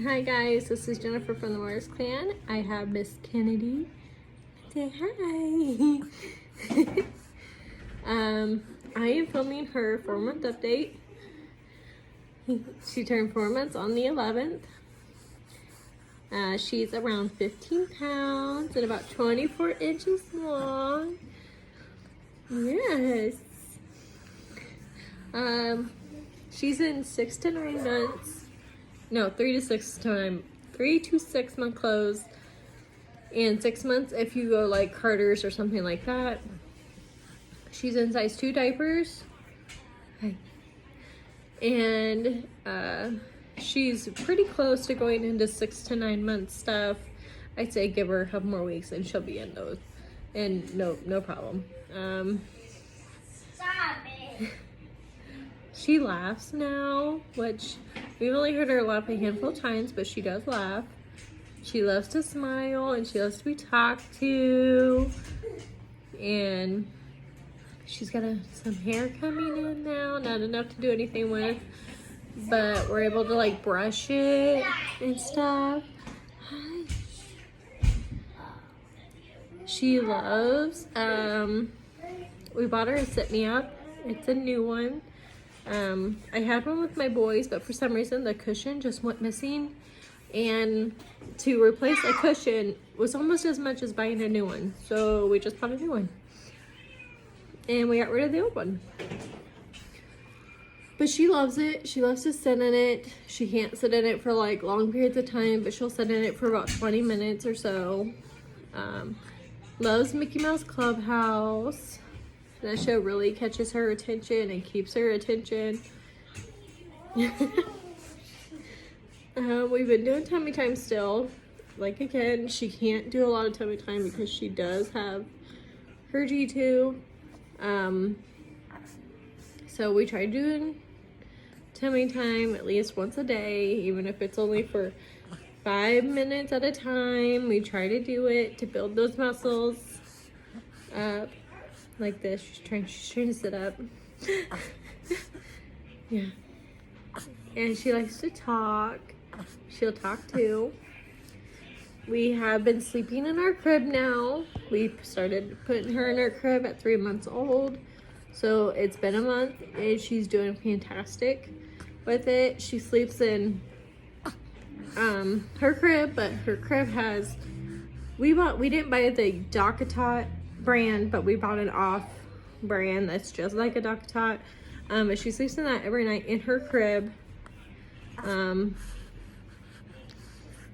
Hi guys, this is Jennifer from the Mars Clan. I have Miss Kennedy. Say hi. I am filming her 4-month update. She turned 4 months on the 11th. She's around 15 pounds and about 24 inches long. Yes. She's in 6 to 9 months. No, 3 to 6 month clothes, and 6 months if you go like Carter's or something like that. She's in size 2 diapers. Hi. And she's pretty close to going into 6 to 9 month stuff. I'd say give her a couple more weeks and she'll be in those, and no problem. Stop it. She laughs now, which we've only heard her laugh a handful of times, but she does laugh. She loves to smile and she loves to be talked to. And she's got some hair coming in now, not enough to do anything with, but we're able to like brush it and stuff. Hi. She loves, we bought her a Sit Me Up. It's a new one. I had one with my boys, but for some reason the cushion just went missing, and to replace a cushion was almost as much as buying a new one, so we just bought a new one and we got rid of the old one. But she loves it. She loves to sit in it. She can't sit in it for like long periods of time, but she'll sit in it for about 20 minutes or so. Loves Mickey Mouse Clubhouse. That show really catches her attention and keeps her attention. We've been doing tummy time still. Like again, she can't do a lot of tummy time because she does have her G2. So we try doing tummy time at least once a day, even if it's only for 5 minutes at a time. We try to do it to build those muscles up. Like this. She's trying to sit up. Yeah. And she likes to talk. She'll talk too. We have been sleeping in our crib now. We started putting her in her crib at 3 months old. So it's been a month and she's doing fantastic with it. She sleeps in her crib, but her crib has, we didn't buy the DockATot brand, but we bought an off brand that's just like a DockATot. But she sleeps in that every night in her crib.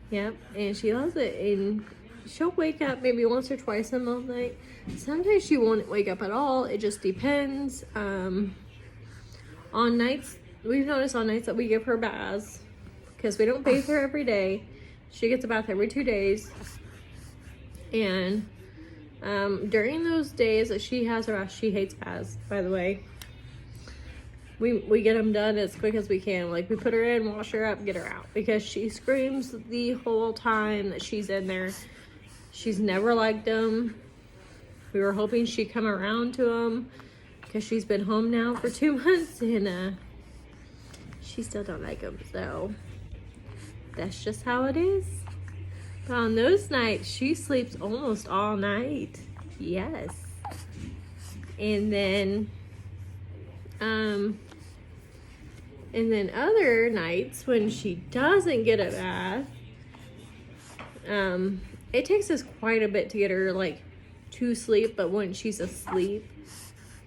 Yep, and she loves it. And she'll wake up maybe once or twice in the middle of the night. Sometimes she won't wake up at all. It just depends. On nights, we've noticed on nights that we give her baths, because we don't bathe her every day. She gets a bath every 2 days. And during those days that she has her bath, she hates baths, by the way. We get them done as quick as we can. Like, we put her in, wash her up, get her out, because she screams the whole time that she's in there. She's never liked them. We were hoping she'd come around to them, because she's been home now for 2 months, and she still don't like them. So that's just how it is. But on those nights, she sleeps almost all night. Yes. And then other nights when she doesn't get a bath, it takes us quite a bit to get her like to sleep. But when she's asleep,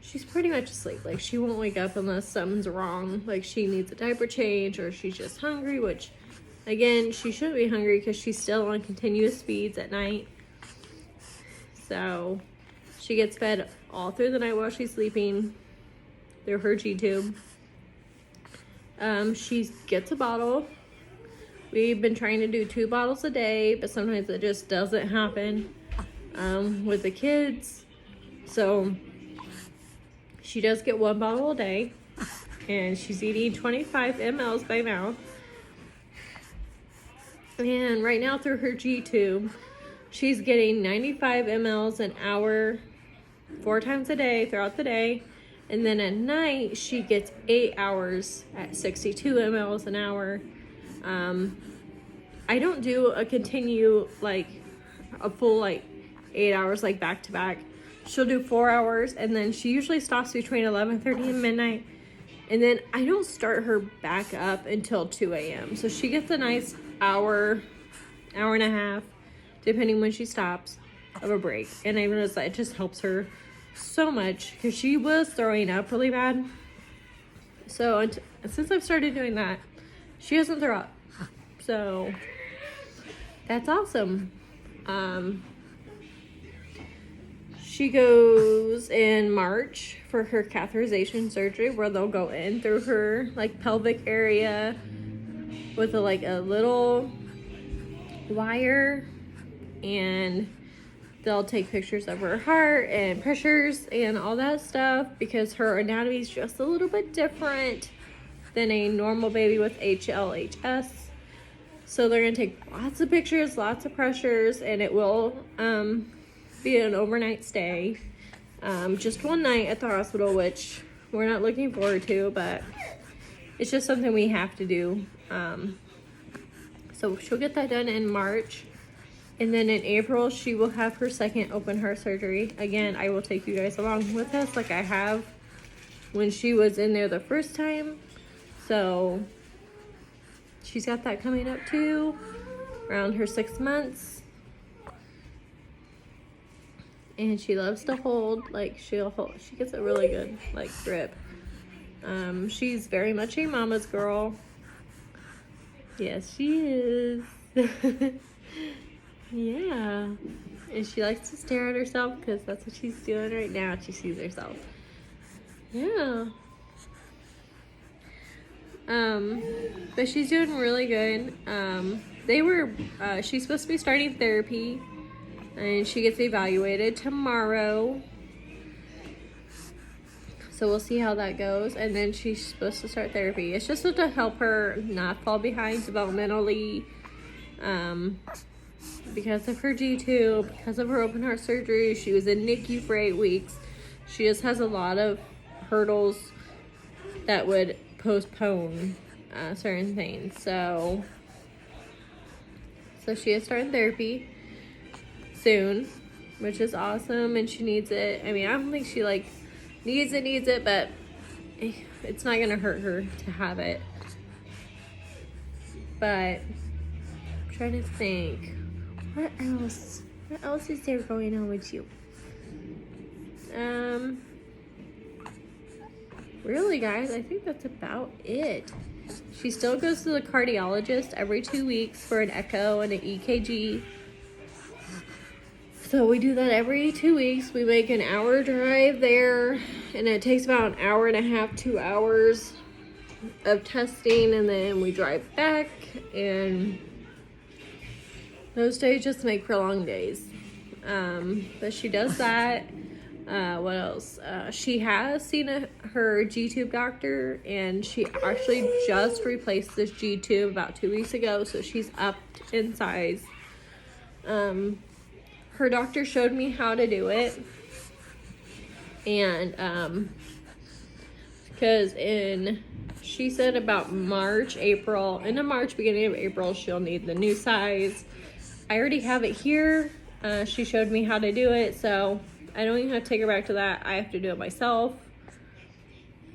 she's pretty much asleep. Like, she won't wake up unless something's wrong, like she needs a diaper change or she's just hungry, which again, she shouldn't be hungry because she's still on continuous feeds at night. So she gets fed all through the night while she's sleeping through her G-tube. She gets a bottle. We've been trying to do 2 bottles a day, but sometimes it just doesn't happen with the kids. So she does get 1 bottle a day, and she's eating 25 mLs by mouth. And right now through her G-tube, she's getting 95 mLs an hour 4 times a day throughout the day. And then at night, she gets 8 hours at 62 mLs an hour. I don't do a continue, like, a full, like, 8 hours, like, back to back. She'll do 4 hours, and then she usually stops between 11:30 and midnight. And then I don't start her back up until 2 a.m. So she gets a nice hour and a half, depending when she stops, of a break. And I realized that it just helps her so much because she was throwing up really bad. So since I've started doing that, she doesn't throw up. So that's awesome. She goes in March for her catheterization surgery, where they'll go in through her like pelvic area with a little wire, and they'll take pictures of her heart and pressures and all that stuff, because her anatomy is just a little bit different than a normal baby with HLHS. So they're gonna take lots of pictures, lots of pressures, and it will be an overnight stay. Just one night at the hospital, which we're not looking forward to, but it's just something we have to do. So she'll get that done in March. And then in April, she will have her second open heart surgery. Again, I will take you guys along with us like I have when she was in there the first time. So she's got that coming up too, around her 6 months. And she loves to hold, like she gets a really good like grip. She's very much a mama's girl. Yes, she is. Yeah. And she likes to stare at herself because that's what she's doing right now. She sees herself. Yeah. But she's doing really good. She's supposed to be starting therapy, and she gets evaluated tomorrow. So we'll see how that goes. And then she's supposed to start therapy. It's just to help her not fall behind developmentally, because of her G-tube, because of her open heart surgery. She was in NICU for 8 weeks. She just has a lot of hurdles that would postpone certain things. So she is starting therapy soon, which is awesome, and she needs it. I mean, I don't think she like needs it, but it's not gonna hurt her to have it. But I'm trying to think, what else is there going on with you? Really, guys, I think that's about it. She still goes to the cardiologist every 2 weeks for an echo and an EKG. So we do that every 2 weeks. We make an hour drive there, and it takes about an hour and a half, 2 hours of testing, and then we drive back, and those days just make for long days. But she does that. What else? She has seen her G-tube doctor, and she actually just replaced this G-tube about 2 weeks ago, so she's upped in size. Her doctor showed me how to do it, and because she said about March, beginning of April, she'll need the new size. I already have it here. She showed me how to do it, so I don't even have to take her back to that. I have to do it myself,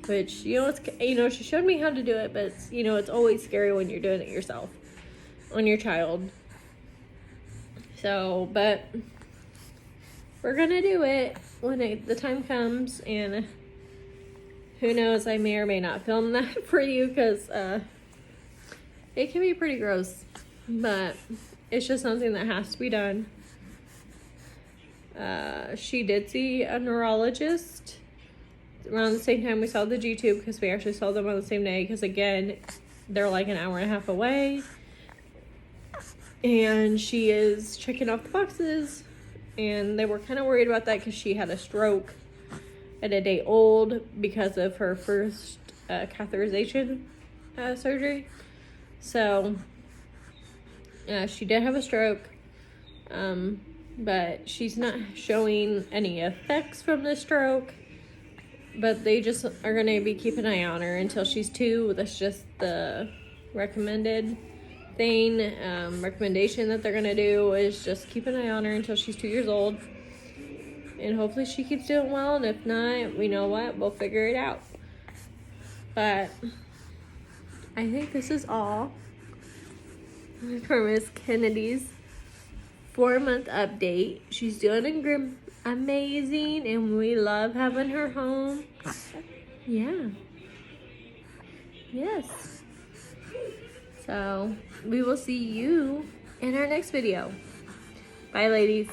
which, she showed me how to do it, but it's always scary when you're doing it yourself on your child. So, but we're gonna do it when the time comes, and who knows, I may or may not film that for you, because it can be pretty gross, but it's just something that has to be done. She did see a neurologist around the same time we saw the G-tube, because we actually saw them on the same day, because again, they're like an hour and a half away, and she is checking off the boxes, and they were kind of worried about that because she had a stroke at a day old because of her first catheterization surgery. So she did have a stroke, but she's not showing any effects from the stroke, but they just are going to be keeping an eye on her until she's 2. That's just the recommended recommendation that they're gonna do is just keep an eye on her until she's 2 years old. And hopefully she keeps doing well, and if not, we know what, we'll figure it out. But I think this is all for Miss Kennedy's 4-month update. She's doing amazing, and we love having her home. Yeah. Yes. So we will see you in our next video. Bye, ladies.